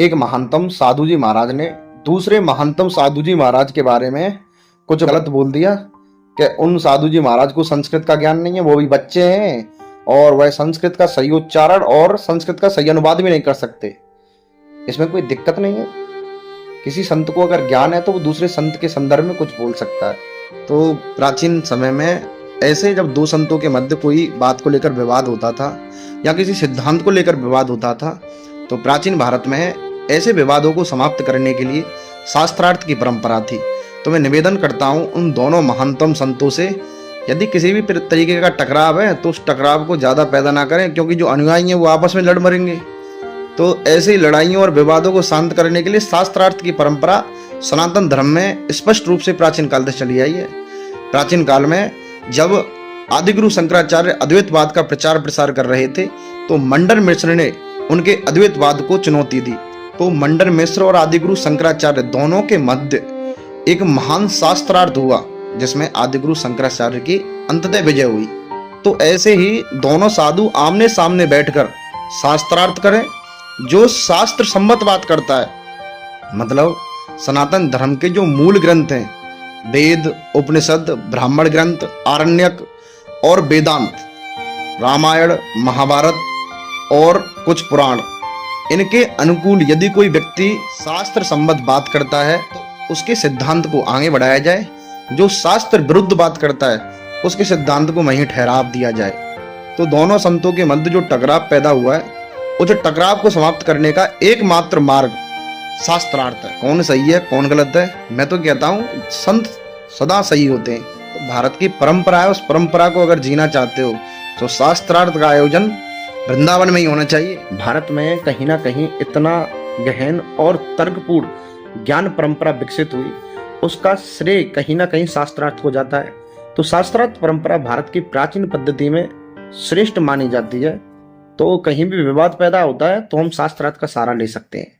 एक महानतम साधु जी महाराज ने दूसरे महानतम साधु जी महाराज के बारे में कुछ गलत बोल दिया कि उन साधु जी महाराज को संस्कृत का ज्ञान नहीं है, वो भी बच्चे हैं और वह संस्कृत का सही उच्चारण और संस्कृत का सही अनुवाद भी नहीं कर सकते। इसमें कोई दिक्कत नहीं है। किसी संत को अगर ज्ञान है तो वो दूसरे संत के संदर्भ में कुछ बोल सकता है। तो प्राचीन समय में ऐसे जब दो संतों के मध्य कोई बात को लेकर विवाद होता था या किसी सिद्धांत को लेकर विवाद होता था, तो प्राचीन भारत में ऐसे विवादों को समाप्त करने के लिए शास्त्रार्थ की परंपरा थी। तो मैं निवेदन करता हूं उन दोनों महानतम संतों से, यदि किसी भी तरीके का टकराव है तो उस टकराव को ज्यादा पैदा ना करें, क्योंकि जो अनुयायी हैं वो आपस में लड़ मरेंगे। तो ऐसी लड़ाइयों और विवादों को शांत करने के लिए शास्त्रार्थ की परंपरा सनातन धर्म में स्पष्ट रूप से प्राचीन काल से चली आई है। प्राचीन काल में जब आदिगुरु शंकराचार्य अद्वैतवाद का प्रचार प्रसार कर रहे थे तो मंडन मिश्र ने उनके अद्वैतवाद को चुनौती दी। तो मंडन मिश्र और आदिगुरु शंकराचार्य दोनों के मध्य एक महान शास्त्रार्थ हुआ जिसमें आदिगुरु शंकराचार्य की अंततः विजय हुई। तो ऐसे ही दोनों साधु आमने सामने बैठकर शास्त्रार्थ करें जो शास्त्र सम्मत बात करता है। मतलब सनातन धर्म के जो मूल ग्रंथ हैं, वेद, उपनिषद, ब्राह्मण ग्रंथ, आरण्यक और वेदांत, रामायण, महाभारत और कुछ पुराण, इनके अनुकूल यदि कोई व्यक्ति शास्त्र सम्मत बात करता है तो उसके सिद्धांत को आगे बढ़ाया जाए। जो शास्त्र विरुद्ध बात करता है उसके सिद्धांत को वहीं ठहराव दिया जाए। तो दोनों संतों के मध्य जो टकराव पैदा हुआ है, उस टकराव को समाप्त करने का एकमात्र मार्ग शास्त्रार्थ है। कौन सही है कौन गलत है, मैं तो कहता हूँ संत सदा सही होते हैं। तो भारत की परंपरा है, उस परंपरा को अगर जीना चाहते हो तो शास्त्रार्थ का आयोजन वृंदावन में ही होना चाहिए। भारत में कहीं ना कहीं इतना गहन और तर्कपूर्ण ज्ञान परंपरा विकसित हुई, उसका श्रेय कहीं ना कहीं शास्त्रार्थ को जाता है। तो शास्त्रार्थ परंपरा भारत की प्राचीन पद्धति में श्रेष्ठ मानी जाती है। तो कहीं भी विवाद पैदा होता है तो हम शास्त्रार्थ का सहारा ले सकते हैं।